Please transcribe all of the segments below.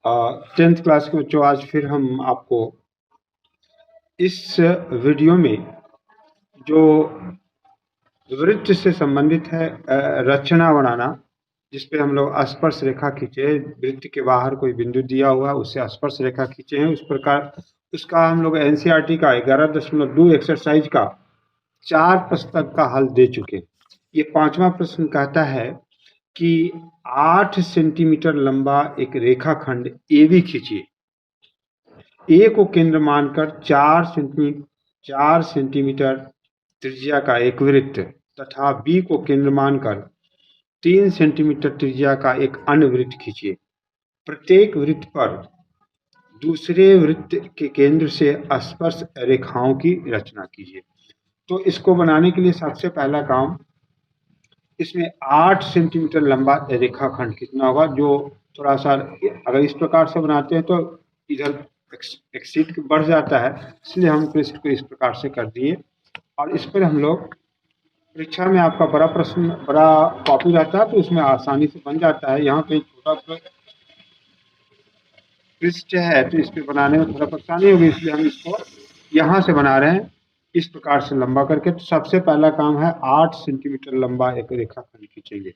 10th class के बच्चों, आज फिर हम आपको इस वीडियो में जो वृत्त से संबंधित है रचना बनाना, जिसपे हम लोग स्पर्श रेखा खींचे, वृत्त के बाहर कोई बिंदु दिया हुआ है उससे स्पर्श रेखा खींचे हैं, उस प्रकार उसका हम लोग एनसीईआरटी का 11.2 एक्सरसाइज का 4 प्रश्न तक का हल दे चुके हैं। ये 5वां प्रश्न कहता है कि 8 सेंटीमीटर लंबा एक रेखाखंड AB खींचिए। ए को केंद्र मानकर 4 सेंटीमीटर त्रिज्या का एक वृत्त तथा बी को केंद्र मानकर 3 सेंटीमीटर त्रिज्या का एक अन्य वृत्त खींचिए। प्रत्येक वृत्त पर दूसरे वृत्त के केंद्र से स्पर्श रेखाओं की रचना कीजिए। तो इसको बनाने के लिए सबसे पहला काम, इसमें 8 सेंटीमीटर लंबा रेखाखंड कितना होगा, जो थोड़ा सा अगर इस प्रकार से बनाते हैं तो इधर एक सीट बढ़ जाता है, इसलिए हम इसको इस प्रकार से कर दिए। और इस पर हम लोग परीक्षा में आपका बड़ा प्रश्न, बड़ा कॉपी रहता है तो उसमें आसानी से बन जाता है। यहाँ पे छोटा पृष्ठ है तो इस पे बनाने में थोड़ा परेशानी होगी, इसलिए हम इसको यहाँ से बना रहे हैं इस प्रकार से लंबा करके। तो सबसे पहला काम है 8 सेंटीमीटर लंबा एक रेखाखंड खींचेंगे।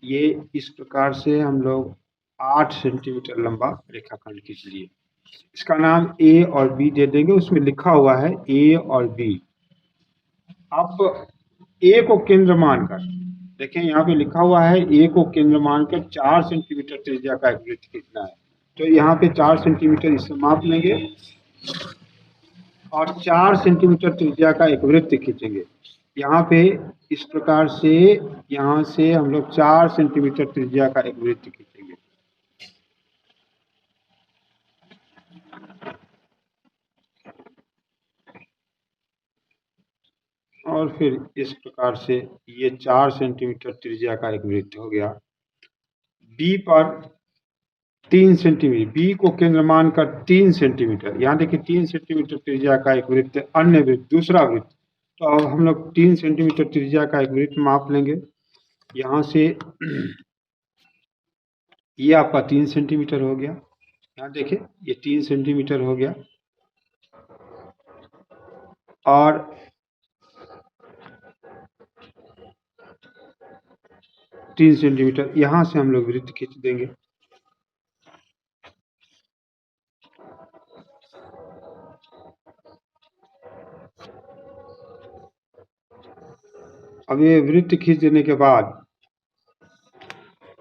ये इस प्रकार से हम लोग 8 सेंटीमीटर लंबा रेखाखंड खींच लिए। इसका नाम ए और बी दे देंगे, उसमें लिखा हुआ है ए और बी। अब ए को केंद्र मानकर, देखें यहाँ पे लिखा हुआ है ए को केंद्र मानकर 4 सेंटीमीटर त्रिज्या का एक वृत्त खींचना है। तो यहाँ पे 4 सेंटीमीटर इससे माप लेंगे और 4 सेंटीमीटर त्रिज्या का एक वृत्त खींचेंगे। यहाँ पे इस प्रकार से, यहाँ से हम लोग 4 सेंटीमीटर त्रिज्या का एक वृत्त खींचेंगे। और फिर इस प्रकार से ये 4 सेंटीमीटर त्रिज्या का एक वृत्त हो गया। बी पर 3 सेंटीमीटर, बी को केंद्र मानकर 3 सेंटीमीटर, यहाँ देखिए 3 सेंटीमीटर त्रिज्या का एक वृत्त, अन्य वृत्त, दूसरा वृत्त। तो अब हम लोग 3 सेंटीमीटर त्रिज्या का एक वृत्त माप लेंगे। यहाँ से ये आपका 3 सेंटीमीटर हो गया, यहाँ देखिए ये 3 सेंटीमीटर हो गया। और तीन सेंटीमीटर यहाँ से हम लोग वृत्त खींच देंगे। अब ये वृत्त खींच देने के बाद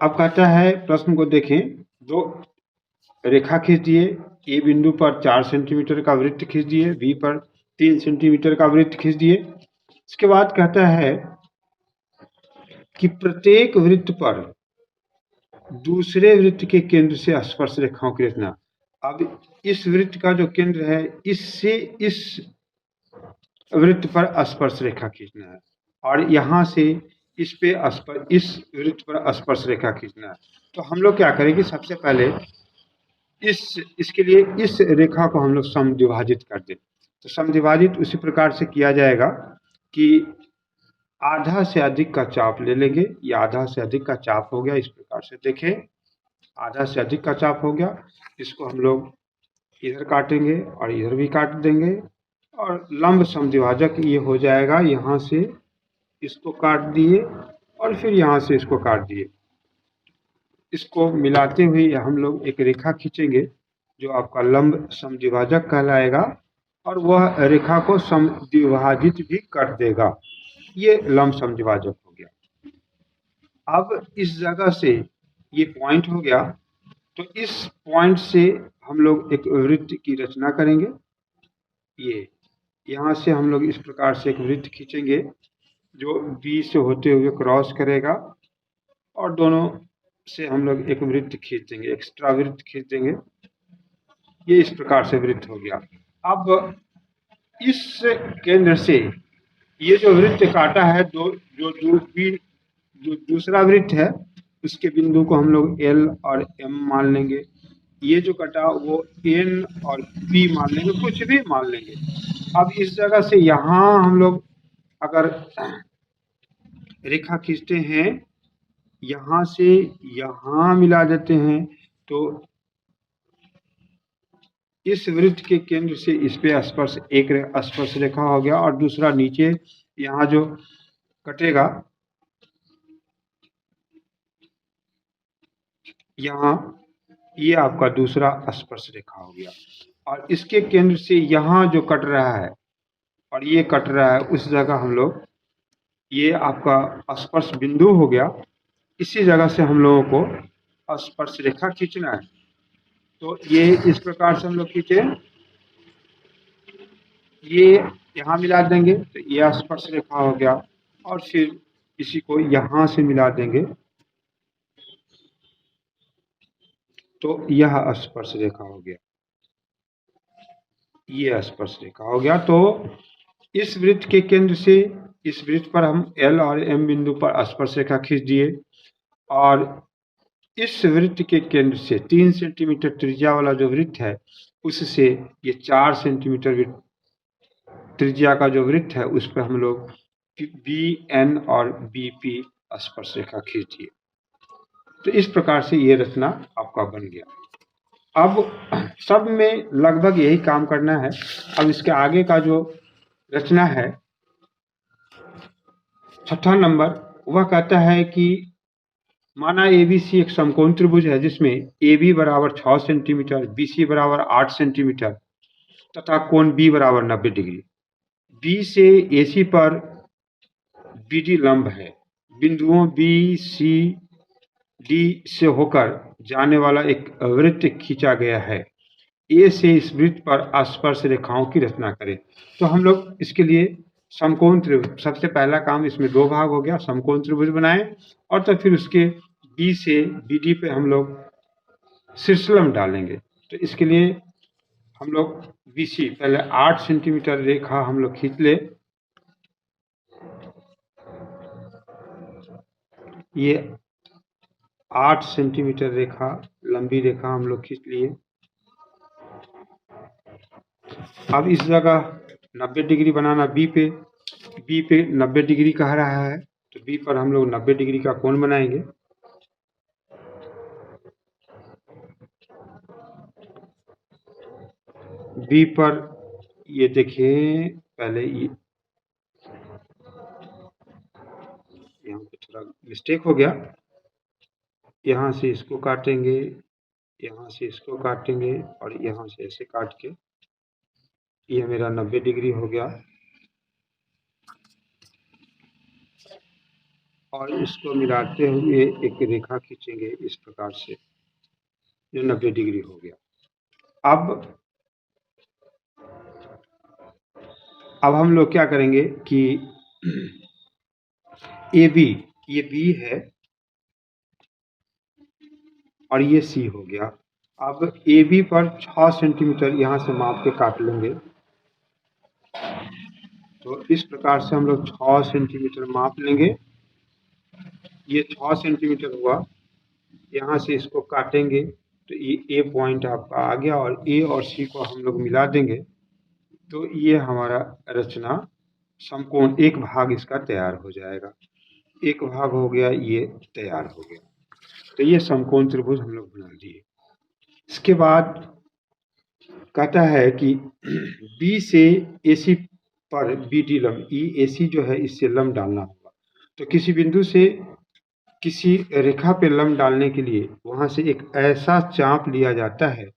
अब कहता है, प्रश्न को देखें, दो रेखा खींच दिए, ए बिंदु पर 4 सेंटीमीटर का वृत्त खींच दिए, बी पर 3 सेंटीमीटर का वृत्त खींच दिए। इसके बाद कहता है कि प्रत्येक वृत्त पर दूसरे वृत्त के केंद्र से स्पर्श रेखाओं की रचना। अब इस वृत्त का जो केंद्र है, इससे इस वृत्त पर स्पर्श रेखा खींचना है और यहाँ से इस वृत्त पर स्पर्श रेखा खींचना है। तो हम लोग क्या करेंगे, सबसे पहले इसके लिए इस रेखा को हम लोग समद्विभाजित कर दें। तो समद्विभाजित उसी प्रकार से किया जाएगा कि आधा से अधिक का चाप ले लेंगे। ये आधा से अधिक का चाप हो गया, इस प्रकार से देखें, आधा से अधिक का चाप हो गया। इसको हम लोग इधर काटेंगे और इधर भी काट देंगे और लंब समद्विभाजक ये हो जाएगा। यहाँ से इसको काट दिए और फिर यहाँ से इसको काट दिए। इसको मिलाते हुए हम लोग एक रेखा खींचेंगे जो आपका लंब समद्विभाजक कहलाएगा और वह रेखा को समद्विभाजित भी कर देगा। ये लंब समद्विभाजक हो गया। अब इस जगह से ये पॉइंट हो गया, तो इस पॉइंट से हम लोग एक वृत्त की रचना करेंगे। ये यहाँ से हम लोग इस प्रकार से एक वृत्त खींचेंगे जो बी से होते हुए क्रॉस करेगा और दोनों से हम लोग एक वृत्त खींच देंगे, एक्स्ट्रा वृत्त खींच देंगे। ये इस प्रकार से वृत्त हो गया। अब इस केंद्र से ये जो वृत्त काटा है, जो दूसरा वृत्त है उसके बिंदु को हम लोग एल और एम मान लेंगे। ये जो कटा वो एन और पी मान लेंगे, कुछ भी मान लेंगे। अब इस जगह से यहाँ हम लोग अगर रेखा खींचते हैं, यहाँ से यहाँ मिला देते हैं, तो इस वृत्त के केंद्र से इस पे स्पर्श, एक स्पर्श रेखा हो गया, और दूसरा नीचे यहाँ जो कटेगा, यहाँ ये आपका दूसरा स्पर्श रेखा हो गया। और इसके केंद्र से यहाँ जो कट रहा है और ये कट रहा है, उस जगह हम लोग, ये आपका स्पर्श बिंदु हो गया, इसी जगह से हम लोगों को स्पर्श रेखा खींचना है। तो ये इस प्रकार से हम लोग खींचे, ये यहाँ मिला देंगे तो ये स्पर्श रेखा हो गया, और फिर इसी को यहाँ से मिला देंगे तो यह स्पर्श रेखा हो गया, ये स्पर्श रेखा हो गया। तो इस वृत्त के केंद्र से इस वृत्त पर हम L और M बिंदु पर स्पर्श रेखा खींच दिए, और इस वृत्त के केंद्र से 3 सेंटीमीटर त्रिज्या वाला जो वृत्त है, उससे ये 4 सेंटीमीटर त्रिज्या का जो वृत्त है, उस पर हम लोग BN और BP स्पर्श रेखा खींच दिए। तो इस प्रकार से ये रचना आपका बन गया। अब सब में लगभग यही काम करना है। अब इसके आगे का जो रचना है, 6ठा नंबर, वह कहता है कि माना ABC एक समकोण त्रिभुज है जिसमें AB बराबर 6 सेंटीमीटर, BC बराबर 8 सेंटीमीटर तथा कोण B बराबर 90 डिग्री। B से AC पर BD लंब है। बिंदुओं B, C, D से होकर जाने वाला एक वृत्त खींचा गया है। A से इस वृत्त पर स्पर्श रेखाओं की रचना करें। तो हम लोग इसके लिए समकोण त्रिभुज, सबसे पहला काम इसमें 2 भाग हो गया, समकोण त्रिभुज बनाएं, और तो फिर उसके B से BD पे हम लोग शीर्षलंब डालेंगे। तो इसके लिए हम लोग BC पहले 8 सेंटीमीटर रेखा हम लोग खींच ले। ये 8 सेंटीमीटर रेखा, लंबी रेखा हम लोग खींच लिए। अब इस जगह 90 डिग्री बनाना B पे 90 डिग्री कह रहा है, तो B पर हम लोग 90 डिग्री का कोण बनाएंगे। B पर ये देखिए, पहले यहाँ पे थोड़ा मिस्टेक हो गया, यहाँ से इसको काटेंगे, यहाँ से इसको काटेंगे, और यहाँ से ऐसे काट के ये मेरा 90 डिग्री हो गया, और इसको मिलाते हुए एक रेखा खींचेंगे इस प्रकार से, जो 90 डिग्री हो गया। अब हम लोग क्या करेंगे कि AB, ये B है और ये C हो गया। अब AB पर 6 सेंटीमीटर यहाँ से माप के काट लेंगे। तो इस प्रकार से हम लोग 6 सेंटीमीटर माप लेंगे। ये 6 सेंटीमीटर हुआ, यहाँ से इसको काटेंगे तो ये A पॉइंट आपका आ गया, और A और C को हम लोग मिला देंगे तो ये हमारा रचना समकोण, एक भाग इसका तैयार हो जाएगा। एक भाग हो गया, ये तैयार हो गया। तो ये समकोण त्रिभुज हम लोग बना लिए। इसके बाद कहता है कि B से AC पर BD लंब, EAC जो है इससे लंब डालना होगा। तो किसी बिंदु से किसी रेखा पे लंब डालने के लिए वहां से एक ऐसा चाप लिया जाता है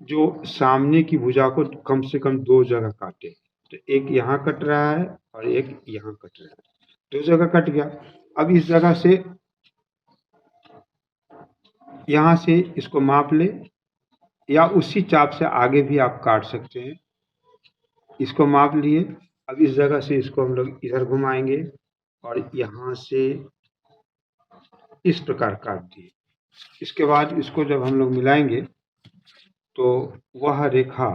जो सामने की भुजा को कम से कम 2 जगह काटे। तो एक यहाँ कट रहा है और एक यहाँ कट रहा है, 2 जगह कट गया। अब इस जगह से यहाँ से इसको माप ले, या उसी चाप से आगे भी आप काट सकते हैं। इसको माप लिए, अब इस जगह से इसको हम लोग इधर घुमाएंगे और यहाँ से इस प्रकार काट दिए। इसके बाद इसको जब हम लोग मिलाएंगे तो वह रेखा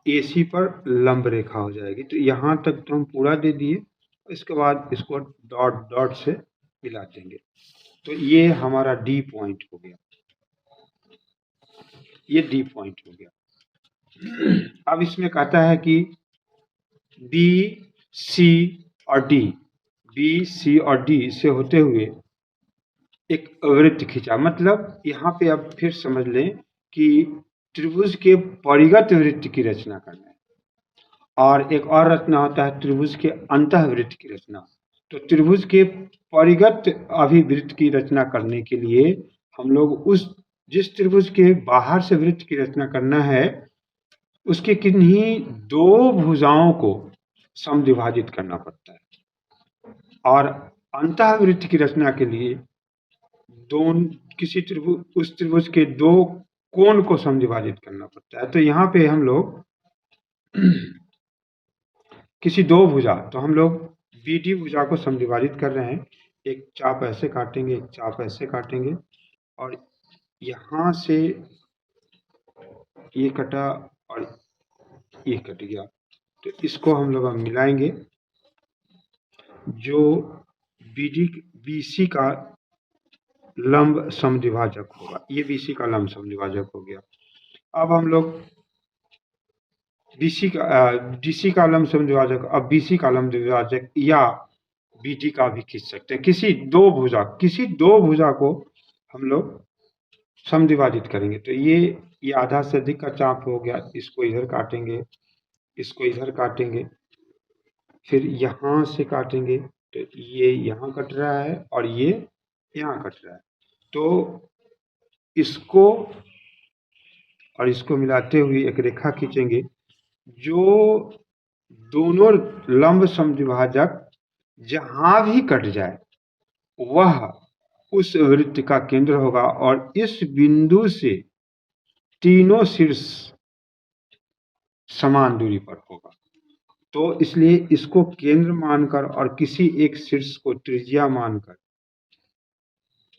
AC पर लंब रेखा हो जाएगी। तो यहाँ तक तो हम पूरा दे दिए, इसके बाद इसको डॉट डॉट से मिला देंगे। तो ये हमारा D पॉइंट हो गया, ये D पॉइंट हो गया। अब इसमें कहता है कि B, C और D, B, C और D से होते हुए एक वृत्त खींचा। मतलब यहाँ पे अब फिर समझ लें कि त्रिभुज के परिगत वृत्त की रचना करना है, और एक और रचना होता है त्रिभुज के अंतःवृत्त की रचना। तो त्रिभुज के परिगत अभिवृत्त की रचना करने के लिए हम लोग जिस त्रिभुज के बाहर से वृत्त की रचना करना है उसके किन्हीं दो भुजाओं को समद्विभाजित करना पड़ता है, और अंतःवृत्त की रचना के लिए उस त्रिभुज के दो कोण को समद्विभाजित करना पड़ता है। तो यहाँ पे हम लोग किसी दो भुजा, तो हम लोग BD भुजा को समद्विभाजित कर रहे हैं। एक चाप ऐसे काटेंगे, एक चाप ऐसे काटेंगे, और यहाँ से ये कटा और ये कट गया, तो इसको हम लोग अब मिलाएंगे, जो BC का लंब समद्विभाजक होगा। ये BC का लंब समद्विभाजक हो गया। अब हम लोग DC का लंब समद्विभाजक, अब BC का लंब द्विभाजक या BD का भी खींच सकते हैं। किसी दो भुजा को हम लोग समद्विभाजित करेंगे। तो ये आधा से अधिक का चाप हो गया, इसको इधर काटेंगे, इसको इधर काटेंगे, फिर यहाँ से काटेंगे, तो ये यहाँ कट रहा है और ये यहाँ कट रहा है। तो इसको और इसको मिलाते हुए एक रेखा खींचेंगे, जो दोनों लंब समद्विभाजक जहां भी कट जाए वह उस वृत्त का केंद्र होगा, और इस बिंदु से तीनों शीर्ष समान दूरी पर होगा। तो इसलिए इसको केंद्र मानकर और किसी एक शीर्ष को त्रिज्या मानकर,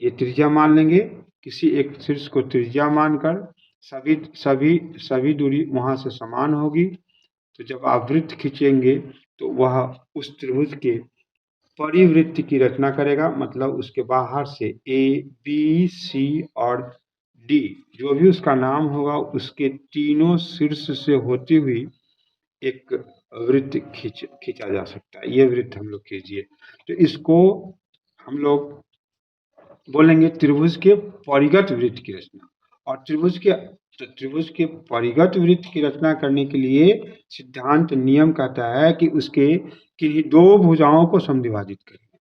ये त्रिज्या मान लेंगे, किसी एक शीर्ष को त्रिज्या मानकर सभी दूरी वहां से समान होगी। तो जब आप वृत्त खींचेंगे तो वह उस त्रिभुज के परिवृत्त की रचना करेगा, मतलब उसके बाहर से ABC और D जो भी उसका नाम होगा उसके तीनों शीर्ष से होती हुई एक वृत्त खींचा जा सकता है। ये वृत्त हम लोग खींचिए, तो इसको हम लोग बोलेंगे त्रिभुज के परिगत वृत्त की रचना। और त्रिभुज के परिगत वृत्त की रचना करने के लिए सिद्धांत नियम कहता है कि उसके किन्हीं दो भुजाओं को समद्विभाजित करें।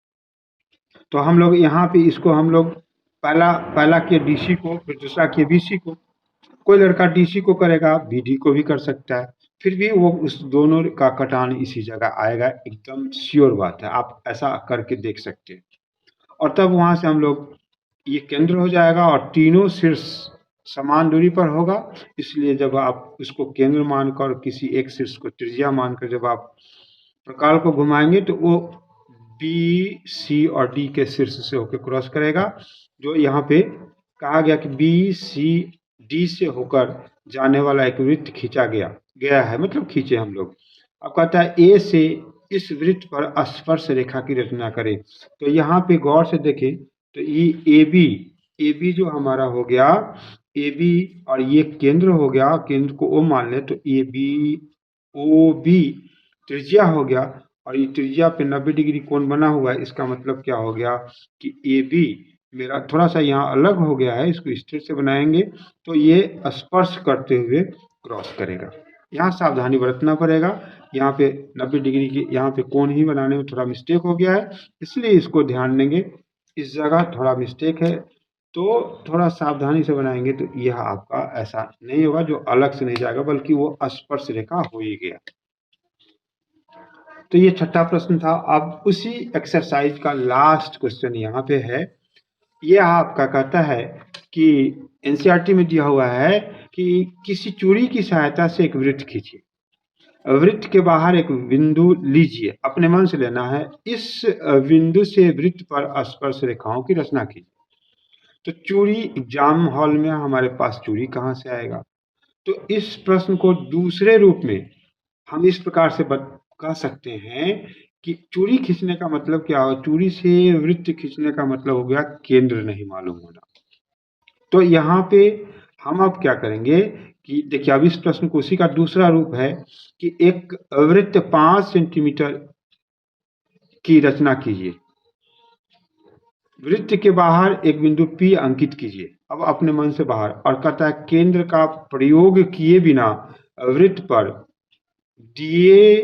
तो हम लोग यहाँ पे इसको हम लोग पहला किए DC को, फिर दूसरा किए BC को। कोई लड़का DC को करेगा, BD को भी कर सकता है, फिर भी वो उस दोनों का कटान इसी जगह आएगा, एकदम श्योर बात है। आप ऐसा करके देख सकते हैं, और तब वहां से हम लोग ये केंद्र हो जाएगा और तीनों शीर्ष समान दूरी पर होगा। इसलिए जब आप उसको केंद्र मानकर किसी एक शीर्ष को त्रिज्या मानकर जब आप प्रकाल को घुमाएंगे तो वो BC और D के शीर्ष से होकर क्रॉस करेगा। जो यहाँ पे कहा गया कि BCD से होकर जाने वाला एक वृत्त खींचा गया है, मतलब खींचे हम लोग। अब कहता है A से इस वृत्त पर स्पर्श रेखा की रचना करें। तो यहाँ पे गौर से देखें तो ये AB जो हमारा हो गया AB, और ये केंद्र हो गया, केंद्र को O मान ले तो OB त्रिज्या हो गया, और ये त्रिज्या पे 90 डिग्री कोण बना हुआ है। इसका मतलब क्या हो गया कि AB मेरा थोड़ा सा यहाँ अलग हो गया है, इसको स्थिर से बनाएंगे तो ये स्पर्श करते हुए क्रॉस करेगा। यहाँ सावधानी बरतना पड़ेगा, यहाँ पे 90 डिग्री की यहाँ पे कोण ही बनाने में थोड़ा मिस्टेक हो गया है, इसलिए इसको ध्यान देंगे। इस जगह थोड़ा मिस्टेक है तो थोड़ा सावधानी से बनाएंगे तो यह आपका ऐसा नहीं होगा जो अलग से नहीं जाएगा, बल्कि वो स्पर्श रेखा हो ही गया। तो ये छठा प्रश्न था। अब उसी एक्सरसाइज का लास्ट क्वेश्चन यहाँ पे है। ये आपका कहता है कि NCERT में दिया हुआ है कि किसी चूड़ी की सहायता से एक वृत्त खींचिए, वृत्त के बाहर एक बिंदु लीजिए, अपने मन से लेना है, इस बिंदु से वृत्त पर स्पर्श रेखाओं की रचना कीजिए। तो चूड़ी, एग्जाम हॉल में हमारे पास चूड़ी कहाँ से आएगा? तो इस प्रश्न को दूसरे रूप में हम इस प्रकार से कह सकते हैं कि चूड़ी खींचने का मतलब क्या हो, चूड़ी से वृत्त खींचने का मतलब हो गया केंद्र नहीं मालूम होना। तो यहाँ पे हम अब क्या करेंगे कि देखिए, अब इस प्रश्न को उसी का दूसरा रूप है कि एक वृत्त 5 सेंटीमीटर की रचना कीजिए, वृत्त के बाहर एक बिंदु P अंकित कीजिए। अब अपने मन से बाहर, और कहता है केंद्र का प्रयोग किए बिना वृत्त पर दिए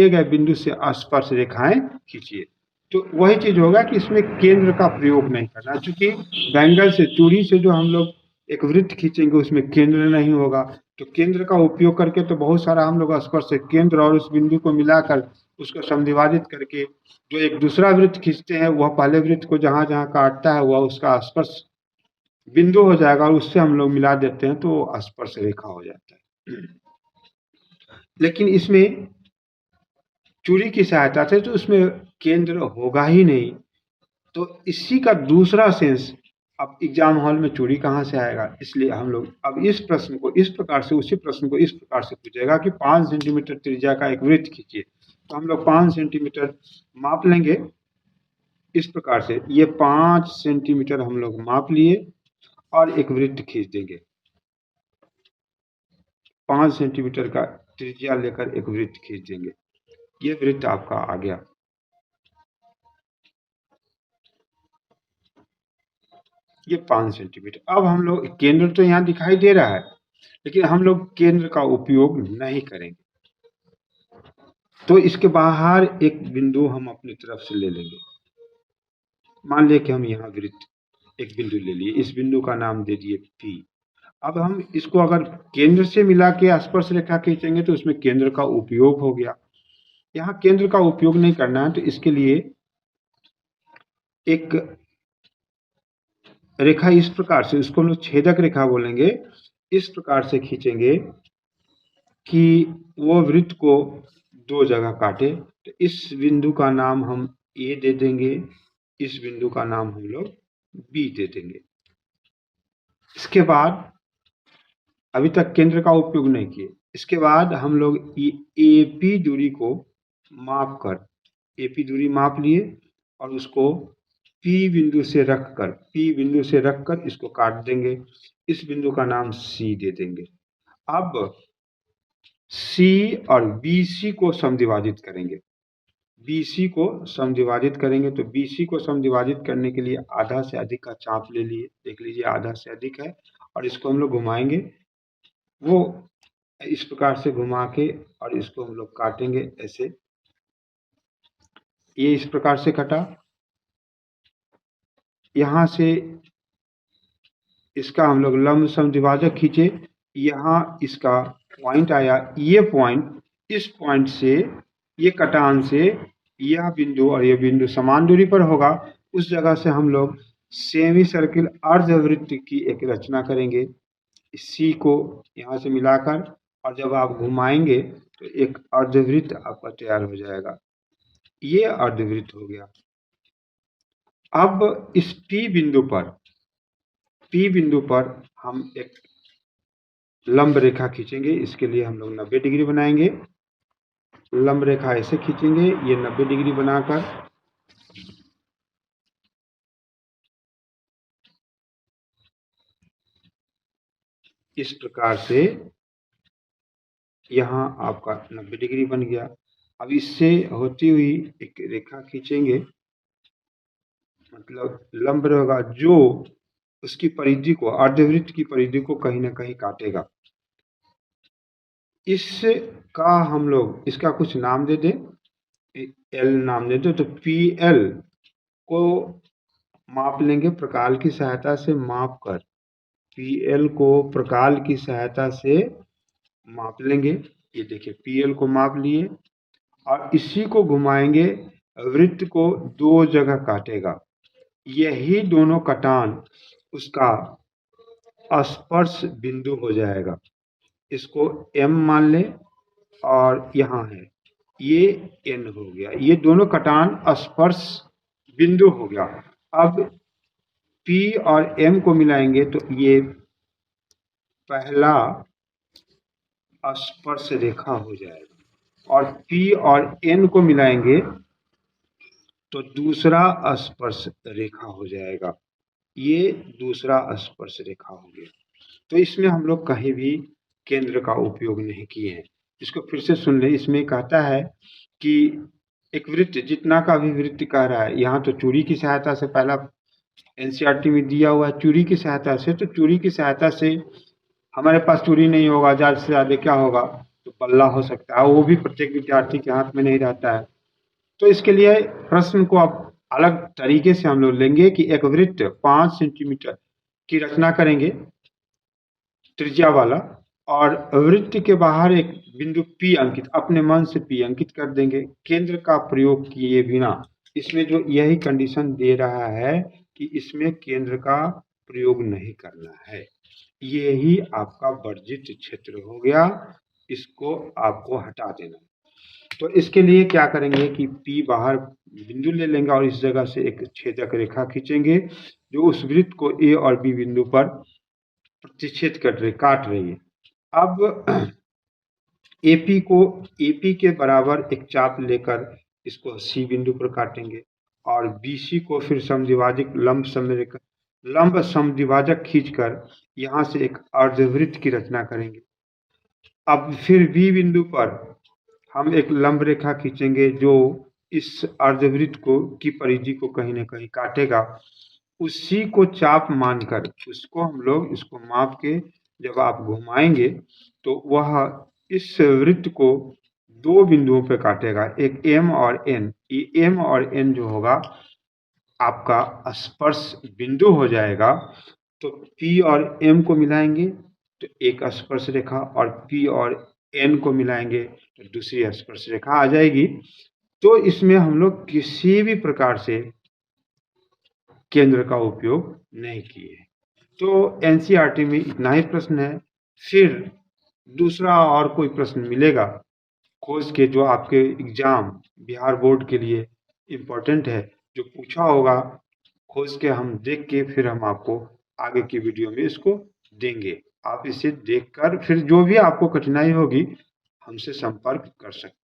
गए बिंदु से स्पर्श रेखाएं खींचिए। तो वही चीज होगा कि इसमें केंद्र का प्रयोग नहीं करना, क्योंकि बैंगल से, चूड़ी से जो हम लोग एक वृत्त खींचेंगे उसमें केंद्र नहीं होगा। तो केंद्र का उपयोग करके तो बहुत सारा हम लोग स्पर्श से केंद्र और उस बिंदु को मिलाकर उसको समद्विभाजित करके जो एक दूसरा वृत्त खींचते हैं, वह पहले वृत्त को जहां जहां काटता है वह उसका स्पर्श बिंदु हो जाएगा, और उससे हम लोग मिला देते हैं तो स्पर्श रेखा हो जाता है। लेकिन इसमें चूड़ी की सहायता से तो उसमें केंद्र होगा ही नहीं। तो इसी का दूसरा सेंस, अब एग्जाम हॉल में चूड़ी कहाँ से आएगा, इसलिए हम लोग अब इस प्रश्न को इस प्रकार से, उसी प्रश्न को इस प्रकार से पूछेगा कि 5 सेंटीमीटर त्रिज्या का एक वृत्त खींचिए। तो हम लोग 5 सेंटीमीटर माप लेंगे। इस प्रकार से ये 5 सेंटीमीटर हम लोग माप लिए और एक वृत्त खींच देंगे। 5 सेंटीमीटर का त्रिज्या लेकर एक वृत्त खींच देंगे। ये वृत्त आपका आ गया। ये 5 सेंटीमीटर। अब हम लोग केंद्र तो यहाँ दिखाई दे रहा है, लेकिन हम लोग केंद्र का उपयोग नहीं करेंगे। तो इसके बाहर एक बिंदु हम अपनी तरफ से ले लेंगे। मान लिया कि हम यहाँ वृत्त एक बिंदु ले लिए, इस बिंदु का नाम दे दिए P। अब हम इसको अगर केंद्र से मिला के स्पर्श रेखा खींचेंगे तो उसमें केंद्र का उपयोग हो गया। यहाँ केंद्र का उपयोग नहीं करना है, तो इसके लिए एक रेखा इस प्रकार से, उसको हम लोग छेदक रेखा बोलेंगे, इस प्रकार से खींचेंगे कि वो वृत्त को 2 जगह काटे। तो इस बिंदु का नाम हम A दे देंगे, इस बिंदु का नाम हम लोग B दे देंगे। इसके बाद अभी तक केंद्र का उपयोग नहीं किए। इसके बाद हम लोग AP दूरी को माप कर, AP दूरी माप लिए और उसको P बिंदु से रखकर इसको काट देंगे। इस बिंदु का नाम C दे देंगे। अब C और BC को समद्विभाजित करेंगे। BC को समद्विभाजित करेंगे, तो BC को समद्विभाजित करने के लिए आधा से अधिक का चाप ले लिए। देख लीजिए आधा से अधिक है, और इसको हम लोग घुमाएंगे। वो इस प्रकार से घुमा के और इसको हम लोग काटेंगे ऐसे। ये इस प्रकार से कटा। यहाँ से इसका हम लोग लंब समद्विभाजक खींचे, यहाँ इसका पॉइंट आया। ये पॉइंट, इस पॉइंट से ये कटान से यह बिंदु और यह बिंदु समान दूरी पर होगा। उस जगह से हम लोग सेमी सर्किल अर्धवृत्त की एक रचना करेंगे, सी को यहाँ से मिलाकर, और जब आप घुमाएंगे तो एक अर्धवृत्त आपका तैयार हो जाएगा। ये अर्धवृत्त हो गया। अब इस P बिंदु पर हम एक लंब रेखा खींचेंगे। इसके लिए हम लोग 90 डिग्री बनाएंगे। लंब रेखा ऐसे खींचेंगे, ये 90 डिग्री बनाकर इस प्रकार से यहाँ आपका 90 डिग्री बन गया। अब इससे होती हुई एक रेखा खींचेंगे, मतलब लंब रहेगा जो उसकी परिधि को, अर्धवृत्त की परिधि को कहीं ना कहीं काटेगा। इसका हम लोग इसका कुछ नाम दे दें, L नाम दे दो। तो PL को माप लेंगे प्रकाल की सहायता से, माप कर PL को प्रकाल की सहायता से माप लेंगे। ये देखिए PL को माप लिए और इसी को घुमाएंगे, वृत्त को 2 जगह काटेगा। यही दोनों कटान उसका स्पर्श बिंदु हो जाएगा। इसको M मान ले और यहाँ है ये N हो गया। ये दोनों कटान स्पर्श बिंदु हो गया। अब P और M को मिलाएंगे तो ये पहला स्पर्श रेखा हो जाएगा, और P और N को मिलाएंगे तो दूसरा स्पर्श रेखा हो जाएगा। ये दूसरा स्पर्श रेखा हो गया। तो इसमें हम लोग कहीं भी केंद्र का उपयोग नहीं किए हैं। इसको फिर से सुन ले। इसमें कहता है कि एक वृत्त जितना का भी वृत्त कह रहा है, यहाँ तो चूड़ी की सहायता से पहला एनसीईआरटी में दिया हुआ है चूड़ी की सहायता से, तो चूड़ी की सहायता से हमारे पास चूड़ी नहीं होगा, ज़्यादा से ज़्यादा क्या होगा, तो पल्ला हो सकता है, वो भी प्रत्येक विद्यार्थी के हाथ में नहीं रहता है। तो इसके लिए प्रश्न को आप अलग तरीके से हम लोग लेंगे कि एक वृत्त 5 सेंटीमीटर की रचना करेंगे त्रिज्या वाला, और वृत्त के बाहर एक बिंदु P अंकित, अपने मन से P अंकित कर देंगे, केंद्र का प्रयोग किए बिना। इसमें जो यही कंडीशन दे रहा है कि इसमें केंद्र का प्रयोग नहीं करना है, यही आपका वर्जित क्षेत्र हो गया, इसको आपको हटा देना। तो इसके लिए क्या करेंगे कि P बाहर बिंदु ले लेंगे और इस जगह से एक छेदक रेखा खींचेंगे जो उस वृत्त को A और B बिंदु पर प्रतिच्छेद कर रही, काट रही है। अब AP के बराबर एक चाप लेकर इसको C बिंदु पर काटेंगे और BC को फिर समद्विभाजक लंब समद्विभाजक खींचकर यहाँ से एक अर्धवृत्त की रचना करेंगे। अब फिर B बिंदु पर हम एक लंब रेखा खींचेंगे जो इस अर्धवृत्त को की परिधि को कहीं न कहीं काटेगा, उसी को चाप मानकर उसको हम लोग इसको माप के जब आप घुमाएंगे तो वह इस वृत्त को दो बिंदुओं पे काटेगा, एक M और N। ये M और N जो होगा आपका स्पर्श बिंदु हो जाएगा। तो P और M को मिलाएंगे तो एक स्पर्श रेखा, और P और N को मिलाएंगे तो दूसरी स्पर्श रेखा आ जाएगी। तो इसमें हम लोग किसी भी प्रकार से केंद्र का उपयोग नहीं किए। तो एनसीईआरटी में इतना ही प्रश्न है। फिर दूसरा और कोई प्रश्न मिलेगा खोज के जो आपके एग्जाम बिहार बोर्ड के लिए इम्पोर्टेंट है, जो पूछा होगा खोज के, हम देख के फिर हम आपको आगे की वीडियो में इसको देंगे। आप इसे देखकर फिर जो भी आपको कठिनाई होगी हमसे संपर्क कर सकते हैं।